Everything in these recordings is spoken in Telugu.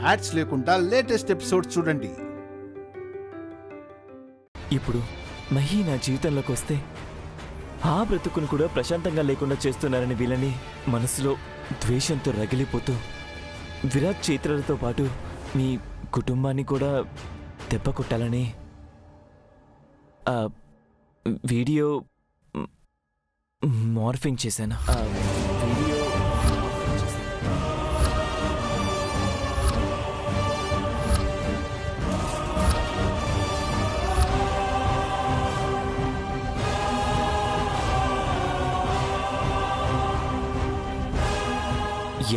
యాడ్స్ లేకుండా లేటెస్ట్ ఎపిసోడ్స్ చూడండి. ఇప్పుడు మహి నా జీవితంలోకి వస్తే ఆ బ్రతుకును కూడా ప్రశాంతంగా లేకుండా చేస్తున్నారని వీళ్ళని మనసులో ద్వేషంతో రగిలిపోతూ విరాట్ చైత్రలతో పాటు మీ కుటుంబాన్ని కూడా దెబ్బ కొట్టాలని వీడియో మార్ఫింగ్ చేశాను.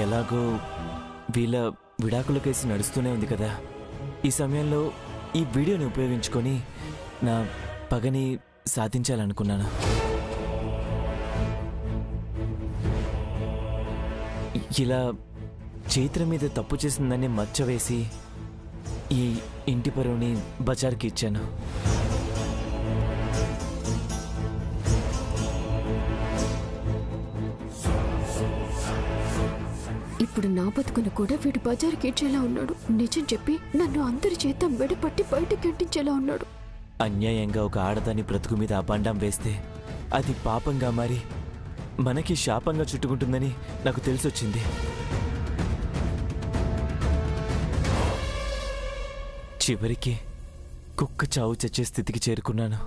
ఎలాగో వీళ్ళ విడాకుల కేసు నడుస్తూనే ఉంది కదా, ఈ సమయంలో ఈ వీడియోని ఉపయోగించుకొని నా పగని సాధించాలనుకున్నాను. ఇలా చైత్ర మీద తప్పు చేసిందని మచ్చ వేసి ఈ ఇంటి పరువుని బజార్కి ఇచ్చాను. ఇప్పుడు నా బతుకును కూడా వీడు బజార్కి ఇచ్చేలా ఉన్నాడు. నిజం చెప్పి నన్ను అందరి చేత మెడపట్టి బయటకి అంటించేలా ఉన్నాడు. అన్యాయంగా ఒక ఆడదాని బ్రతుకు మీద అబండం వేస్తే అది పాపంగా మారి మనకి శాపంగా చుట్టుకుంటుందని నాకు తెలిసొచ్చింది. చివరికి కుక్క చావు చచ్చే స్థితికి చేరుకున్నాను.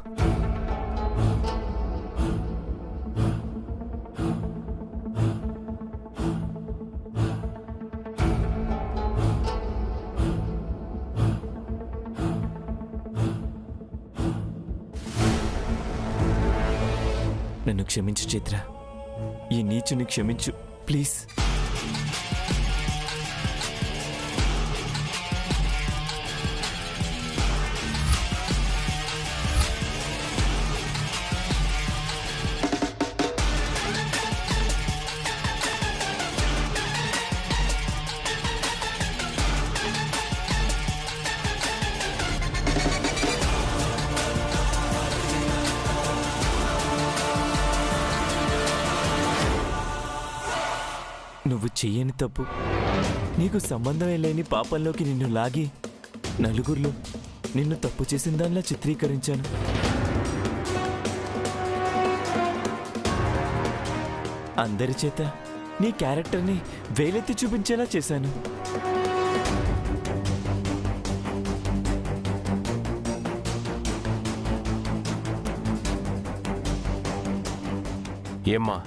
నన్ను క్షమించు చైత్ర, ఈ నీచుని క్షమించు ప్లీజ్. నువ్వు చెయ్యని తప్పు, నీకు సంబంధమే లేని పాపంలోకి నిన్ను లాగి నలుగురిలో నిన్ను తప్పు చేసిన దానిలా చిత్రీకరించాను. అందరి చేత నీ క్యారెక్టర్ని వేలెత్తి చూపించేలా చేశాను. ఏమ్మా,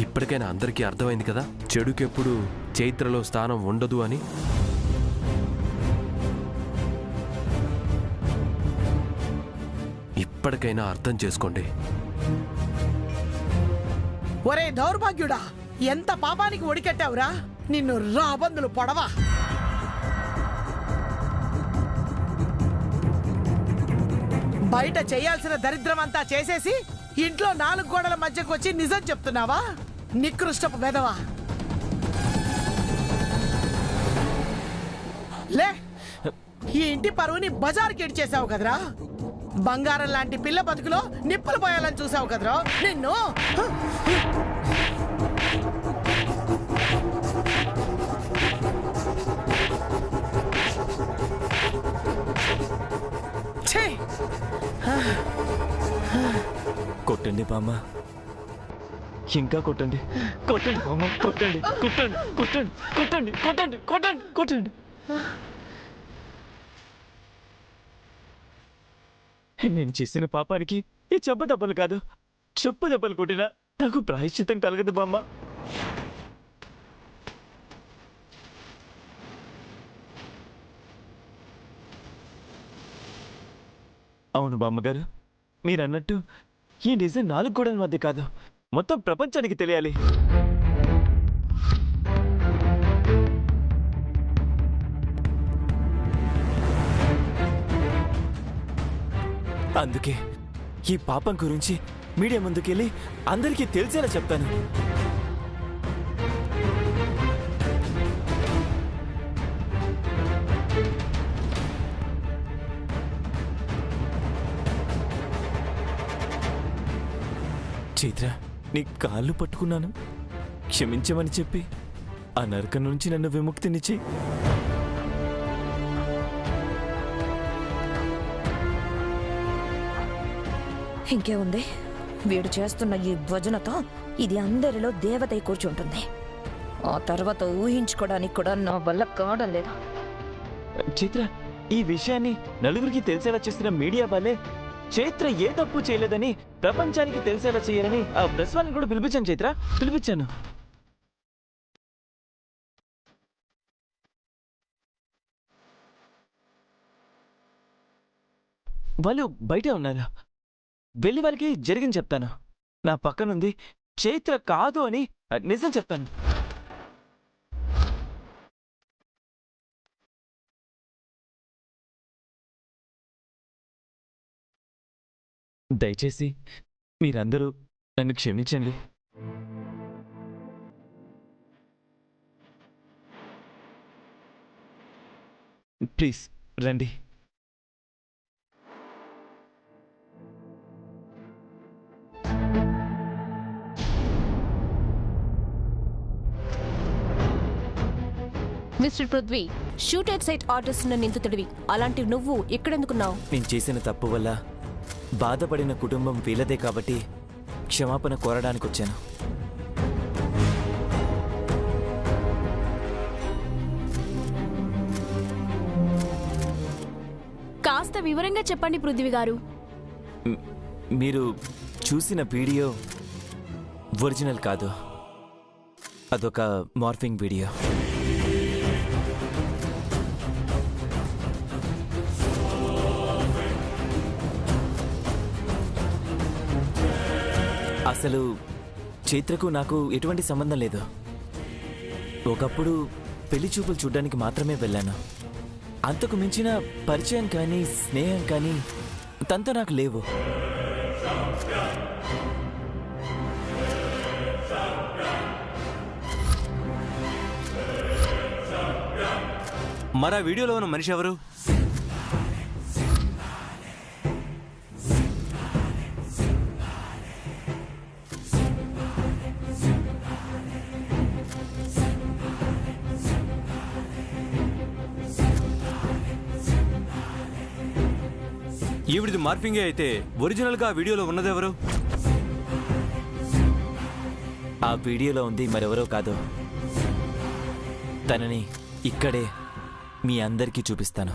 ఇప్పటికైనా అందరికీ అర్థమైంది కదా చెడుకెప్పుడు చైత్రలో స్థానం ఉండదు అని. ఇప్పటికైనా అర్థం చేసుకోండి. ఒరే దౌర్భాగ్యుడా, ఎంత పాపానికి ఒడికెట్టావురా, నిన్ను రాబందులు పొడవా. బయట చేయాల్సిన దరిద్రమంతా చేసేసి ఇంట్లో 4 గోడల మధ్యకు వచ్చి నిజం చెప్తున్నావా? నికృష్టపు వెధవా. లే, ఈ ఇంటి పరువుని బజార్కి ఇడ్చేసావు కదరా. బంగారం లాంటి పిల్ల బతుకులో నిప్పులు పోయాలని చూసావు కదరా నిన్ను. కొట్టండి బామ్మ, ఇంకా కొట్టండి, కొట్టండి బామ్మ, కొట్టండి, కొట్టండి, కొట్టండి, కొట్టండి, కొట్టండి, కొట్టండి, కొట్టండి. నేను చేసిన పాపానికి ఈ చెంప దెబ్బలు కాదు, చెప్పు దెబ్బలు కొట్టినా నాకు ప్రాయశ్చిత్తం కలగదు బామ్మ. అవును బామ్మగారు, మీరన్నట్టు ఈ నిజం 4 గోడల మధ్య కాదు, మొత్తం ప్రపంచానికి తెలియాలి. అందుకే ఈ పాపం గురించి మీడియా ముందుకెళ్ళి అందరికీ తెలిసేలా చెప్తాను. చైత్ర, నీ కాళ్ళు పట్టుకున్నాను, క్షమించమని చెప్పి ఆ నరకం నుంచి నన్ను విముక్తినిచ్చి ఇంకేముంది, వీడు చేస్తున్న ఈ భజనతో ఇది అందరిలో దేవతై కూర్చుంటుంది. ఆ తర్వాత ఊహించుకోవడానికి కూడా నా వల్ల కావడం లేదు. చైత్ర, ఈ విషయాన్ని నలుగురికి తెలిసేలా చేస్తున్న మీడియా వాళ్ళే చైత్ర ఏ తప్పు చేయలేదని ప్రపంచానికి తెలిసేలా చేయాలని ఆ ప్రెస్ వాళ్ళని కూడా పిలిపించాను. చైత్ర, పిలిపించాను. వాళ్ళు బయటే ఉన్నారు. వెళ్ళి వాళ్ళకి జరిగింది చెప్తాను. నా పక్కనుంది చైత్ర కాదు అని నిజం చెప్తాను. దయచేసి మీరందరూ నన్ను క్షమించండి. ప్లీజ్ రండి. Mister Prithvi, shoot at site orders ఉన్న నిందితుడివి. అలాంటి నువ్వు ఇక్కడెందుకున్నావు? నేను చేసిన తప్పు వల్ల బాధపడిన కుటుంబం వీలదే కాబట్టి క్షమాపణ కోరడానికి వచ్చాను. కాస్త వివరంగా చెప్పండి పృథ్వీ గారు. మీరు చూసిన వీడియో ఒరిజినల్ కాదు, అదొక మార్ఫింగ్ వీడియో. అసలు చైత్రకు నాకు ఎటువంటి సంబంధం లేదు. ఒకప్పుడు పెళ్లి చూపులు చూడ్డానికి మాత్రమే వెళ్ళాను. అంతకు మించిన పరిచయం కానీ స్నేహం కానీ తనతో నాకు లేవు. మరా వీడియోలో ఉన్న మనిషి ఎవరు? ఈవిడిది మార్ఫింగే అయితే ఒరిజినల్గా ఆ వీడియోలో ఉన్నదెవరు? ఆ వీడియోలో ఉంది మరెవరో కాదు. తనని ఇక్కడే మీ అందరికీ చూపిస్తాను.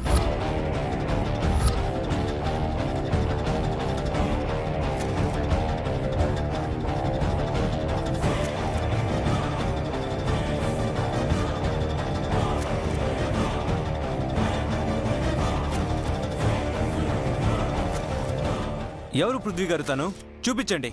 ఎవరు పృథ్వీ గారు? తను చూపించండి.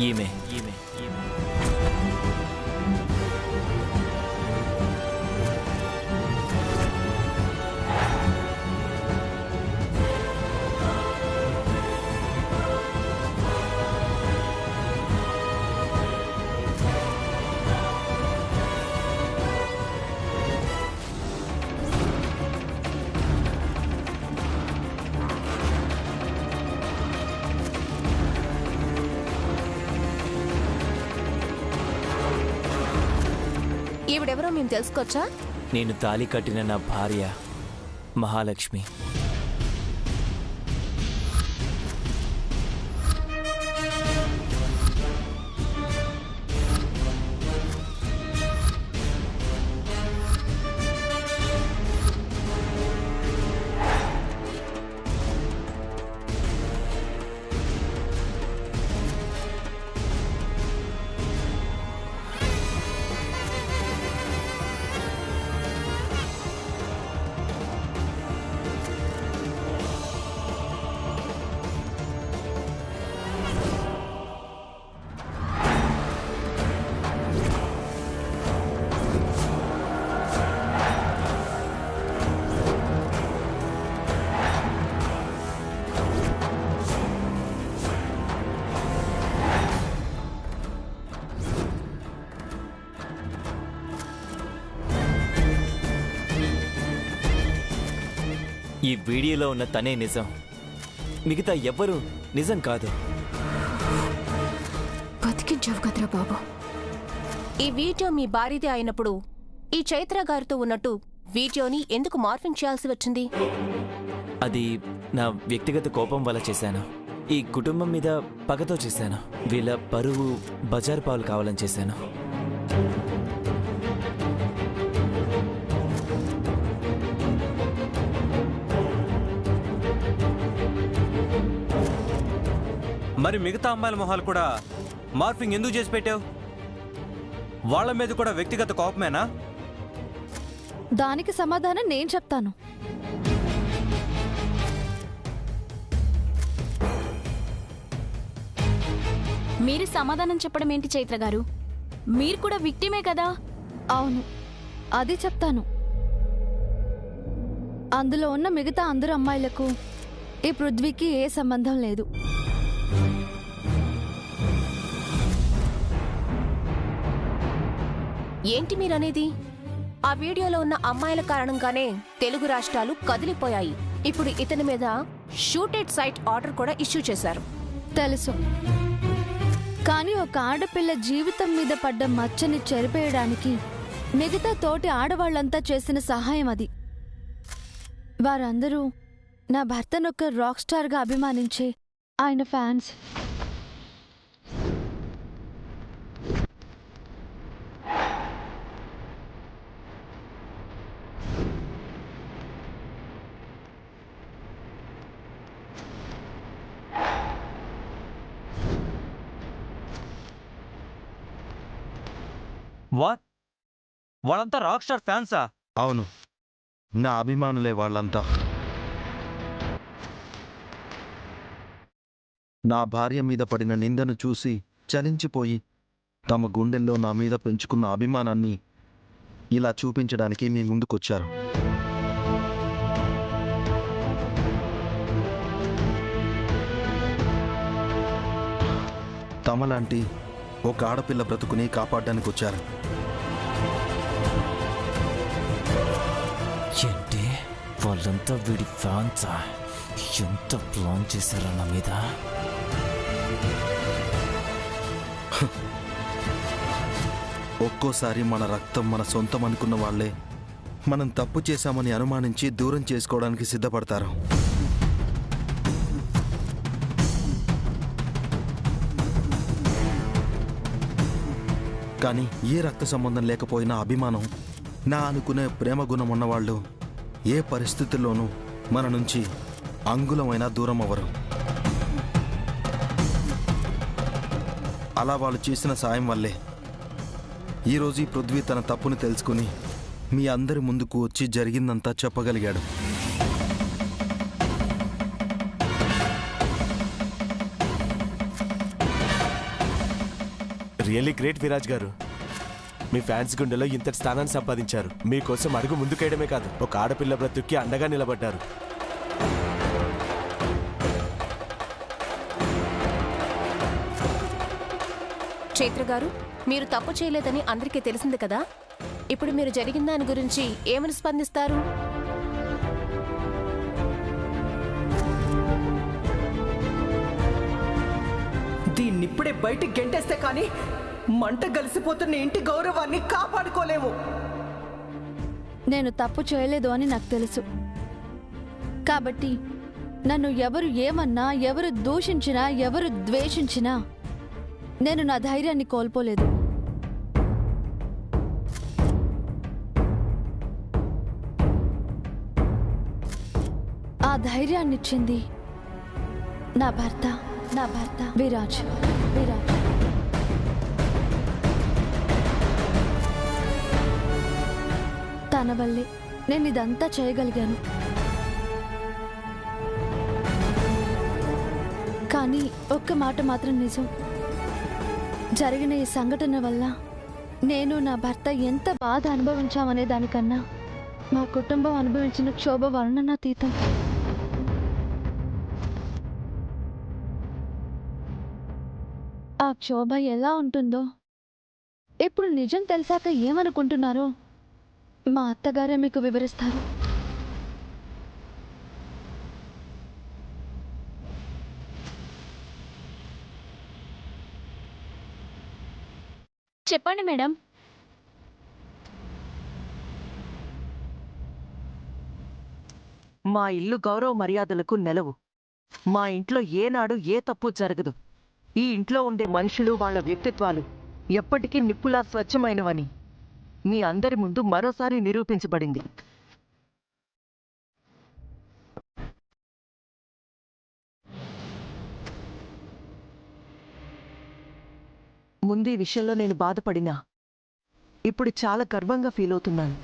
ఈమె ఈవిడెవరో మేము తెలుసుకోవచ్చా? నేను తాళి కట్టిన నా భార్య మహాలక్ష్మి. ఈ వీడియోలో ఉన్న తనే నిజం, మిగతా ఎవ్వరూ నిజం కాదు. బతికించావు కదరా బాబు. ఈ వీడియో మీ భార్యదే అయినప్పుడు ఈ చైత్ర గారితో ఉన్నట్టు వీడియోని ఎందుకు మార్ఫింగ్ చేయాల్సి వచ్చింది? అది నా వ్యక్తిగత కోపం వల్ల చేశాను. ఈ కుటుంబం మీద పగతో చేశాను. వీళ్ళ పరువు బజారు పాలు కావాలని చేశాను. మరి మిగతా అమ్మాయిల మొహాలు కూడా మార్ఫింగ్ ఎందుకు చేసి పెట్టావు? వాళ్ళ మీద కూడా వ్యక్తిగత కోపమేనా? దానికి సమాధానం నేను చెప్తాను. మీరు సమాధానం చెప్పడం ఏంటి చైత్ర గారు? మీరు కూడా విక్టిమే కదా. అవును, అది చెప్తాను. అందులో ఉన్న మిగతా అందరు అమ్మాయిలకు ఈ పృథ్వీకి ఏ సంబంధం లేదు. ఏంటి మీరనేది? ఆ వీడియోలో ఉన్న అమ్మాయిల కారణంగానే తెలుగు రాష్ట్రాలు కదిలిపోయాయి. ఇప్పుడు ఇతని మీద షూటెడ్ సైట్ ఆర్డర్ కూడా ఇష్యూ చేశారు. తెలుసు, కానీ ఒక ఆడపిల్ల జీవితం మీద పడ్డ మచ్చని చెరిపేయడానికి మిగతా తోటి ఆడవాళ్లంతా చేసిన సహాయం అది. వారందరూ నా భర్తనొక్క రాక్ స్టార్గా అభిమానించే ఆయన ఫ్యాన్స్. వాట్? వాళ్ళంతా రాక్ స్టార్ ఫ్యాన్సా? అవును, నా అభిమానులే వాళ్ళంతా. నా భార్య మీద పడిన నిందను చూసి చలించిపోయి తమ గుండెల్లో నా మీద పెంచుకున్న అభిమానాన్ని ఇలా చూపించడానికి మీ ముందుకొచ్చారు. తమలాంటి ఒక ఆడపిల్ల బ్రతుకుని కాపాడడానికి వచ్చారు. ఏంటి వాళ్ళంతా వీడి ఫ్యాన్సా? ఎంత ప్లాన్ చేశారా నా మీద? ఒక్కోసారి మన రక్తం మన సొంతం అనుకున్న వాళ్లే మనం తప్పు చేశామని అనుమానించి దూరం చేసుకోవడానికి సిద్ధపడతారు. కానీ ఏ రక్త సంబంధం లేకపోయినా అభిమానం, నా అనుకునే ప్రేమ గుణం ఉన్నవాళ్ళు ఏ పరిస్థితుల్లోనూ మన నుంచి అంగుళమైనా దూరం అవ్వరు. అలా వాళ్ళు చేసిన సాయం వల్లే ఈరోజు ఈ పృథ్వీ తన తప్పును తెలుసుకుని మీ అందరి ముందుకు వచ్చి జరిగిందంతా చెప్పగలిగాడు. రియల్లీ గ్రేట్ విరాజ్ గారు. మీ ఫ్యాన్స్ గుండెలో ఇంతటి స్థానాన్ని సంపాదించారు. మీకోసం అడుగు ముందుకేయడమే కాదు, ఒక ఆడపిల్ల బ్రతుక్కి అండగా నిలబడ్డారు. చైత్ర గారు, మీరు తప్పు చేయలేదని అందరికీ తెలిసింది కదా. ఇప్పుడు మీరు జరిగిన దాని గురించి ఏమని స్పందిస్తారు? దీన్నిప్పుడే బయటికి గెంటేస్తే కానీ మంట గలిసిపోతున్న ఇంటి గౌరవాన్ని కాపాడుకోలేము. నేను తప్పు చేయలేదు అని నాకు తెలుసు. కాబట్టి నన్ను ఎవరు ఏమన్నా, ఎవరు దూషించినా, ఎవరు ద్వేషించినా నేను నా ధైర్యాన్ని కోల్పోలేదు. ఆ ధైర్యాన్నిచ్చింది నా భర్త విరాజ్. తన వల్లే నేను ఇదంతా చేయగలిగాను. కానీ ఒక్క మాట మాత్రం నిజం, జరిగిన ఈ సంఘటన వల్ల నేను నా భర్త ఎంత బాధ అనుభవించామనే దానికన్నా మా కుటుంబం అనుభవించిన క్షోభ వర్ణనాతీతం. ఆ క్షోభ ఎలా ఉంటుందో ఇప్పుడు నిజం తెలిసాక ఏమనుకుంటున్నారో మా అత్తగారే మీకు వివరిస్తారు. చెప్పండి మేడం. మా ఇల్లు గౌరవ మర్యాదలకు నెలవు. మా ఇంట్లో ఏనాడు ఏ తప్పు జరగదు. ఈ ఇంట్లో ఉండే మనుషులు వాళ్ళ వ్యక్తిత్వాలు ఎప్పటికీ నిప్పులా స్వచ్ఛమైనవని మీ అందరి ముందు మరోసారి నిరూపించబడింది. ముందు ఈ విషయంలో నేను బాధపడినా ఇప్పుడు చాలా గర్వంగా ఫీల్ అవుతున్నాను.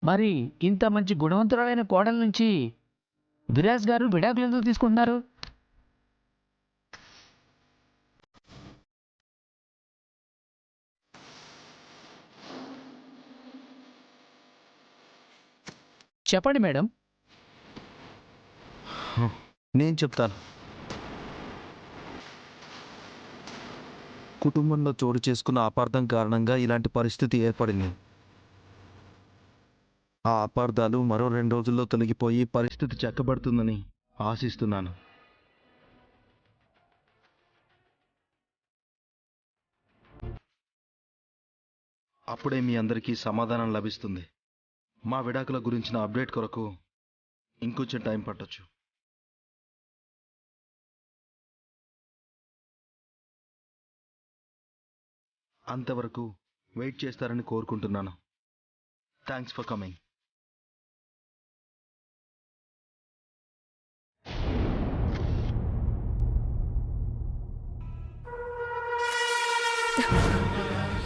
మరి ఇంత మంచి గుణవంతురాలైన కోడల నుంచి విరాజ్ గారు విడాకులు ఎందుకు తీసుకుంటున్నారు? చెప్పండి మేడం. నేను చెప్తాను. కుటుంబంలో చోటు చేసుకున్న అపార్థం కారణంగా ఇలాంటి పరిస్థితి ఏర్పడింది. ఆ అపార్థాలు మరో 2 రోజుల్లో తొలగిపోయి పరిస్థితి చక్కబడుతుందని ఆశిస్తున్నాను. అప్పుడే మీ అందరికీ సమాధానం లభిస్తుంది. మా విడాకుల గురించిన అప్డేట్ కొరకు ఇంకొంచెం టైం పట్టొచ్చు. అంతవరకు వెయిట్ చేస్తారని కోరుకుంటున్నాను. Thanks for coming.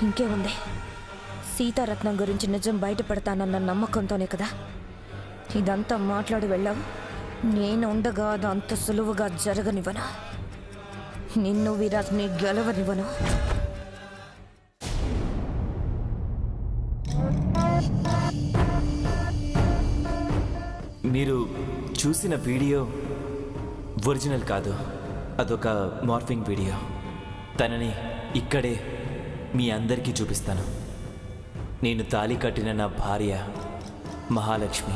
ఇంకేముంది, సీతారత్నం గురించి నిజం బయటపడతానన్న నమ్మకంతోనే కదా ఇదంతా మాట్లాడి వెళ్ళావు. నేను ఉండగా అది అంత సులువుగా జరగనివ్వను. నిన్ను విరాజ్ని గెలవనివ్వను. మీరు చూసిన వీడియో ఒరిజినల్ కాదు, అదొక మార్ఫింగ్ వీడియో. తనని ఇక్కడే మీ అందరికీ చూపిస్తాను. నేను తాళి కట్టిన నా భార్య మహాలక్ష్మి.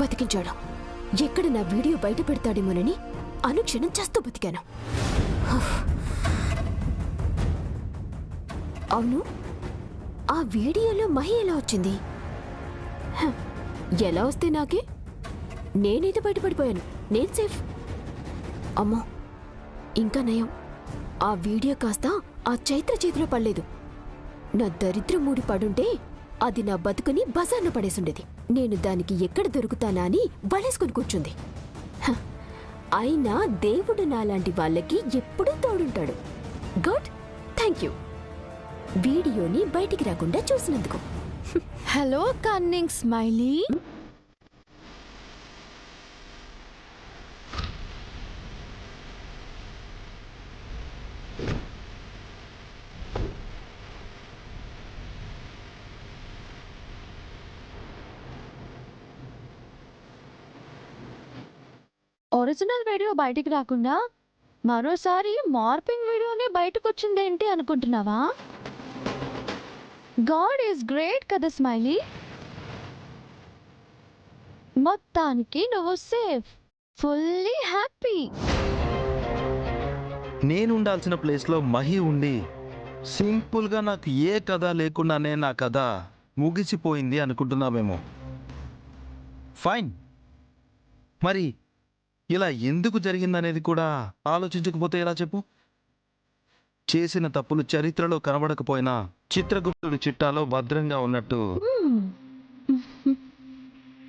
బతికించాడు. ఎక్కడ నా వీడియో బయట పెడతాడేమోనని అనుక్షణం చేస్తూ బతికాను. అవును, ఆ వీడియోలో మహి ఎలా వచ్చింది? ఎలా వస్తే నాకే? నేనైతే బయటపడిపోయాను. నేను సేఫ్. అమ్మో, ఇంకా నయం, ఆ వీడియో కాస్త ఆ చైత్ర చేతిలో పడలేదు. నా దరిద్రం మూడి పడుంటే అది నా బతుకుని బజార్న పడేసుండేది. నేను దానికి ఎక్కడ దొరుకుతానా అని బలేసుకుని కూర్చుంది. అయినా దేవుడు నాలాంటి వాళ్ళకి ఎప్పుడూ తోడుంటాడు. గుడ్, థ్యాంక్ యూ వీడియోని బయటికి రాకుండా చూసినందుకు. Hello cunning smiley. Original video బయటికి రాకుండా మరోసారి మార్పింగ్ వీడియోనే బయటకు వచ్చిందేంటి అనుకుంటున్నావా? గాడ్ ఈజ్ గ్రేట్ కదా స్మైలీ. మొత్తానికి నువ్వు సేఫ్, ఫుల్లీ హ్యాపీ. నేను ఉండాల్సిన ప్లేస్లో మహి ఉండి సింపుల్గా నాకు ఏ కథ లేకుండానే నా కథ ముగిసిపోయింది అనుకుంటున్నావేమో. ఫైన్, మరి ఇలా ఎందుకు జరిగిందనేది కూడా ఆలోచించకపోతే ఎలా చెప్పు? చేసిన తప్పులు చరిత్రలో కనబడకపోయినా చిత్రగుప్తుడి చిట్టాలో భద్రంగా ఉన్నట్టు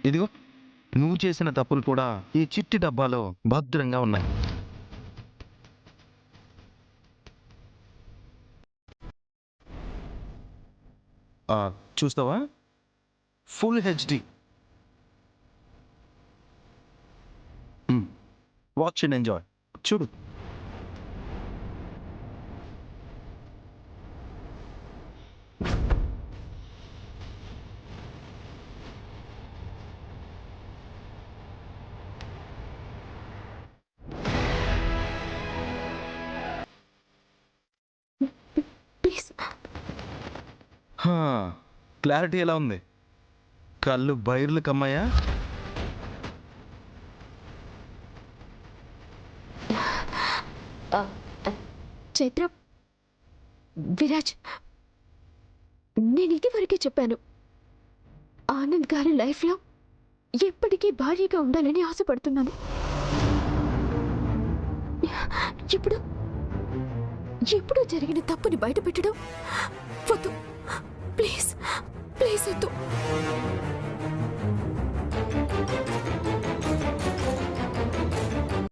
ఇదిగో నువ్వు చేసిన తప్పులు కూడా ఈ చిట్టి డబ్బాలో భద్రంగా ఉన్నాయి. చూస్తావా? Full HD. Watch and enjoy. చూడు. క్లారిటీ ఎలా ఉంది? కళ్ళు బైర్లు కమ్మయ్యా. చైత్ర, విరాజ్, నేను ఇదివరకే చెప్పాను, ఆనంద్ గారి లైఫ్లో ఎప్పటికీ భార్యగా ఉండాలని ఆశపడుతున్నాను. ఎప్పుడూ జరిగిన తప్పుని బయట పెట్టడం వద్దు. ప్లీజ్ ప్లీజ్ వద్దు.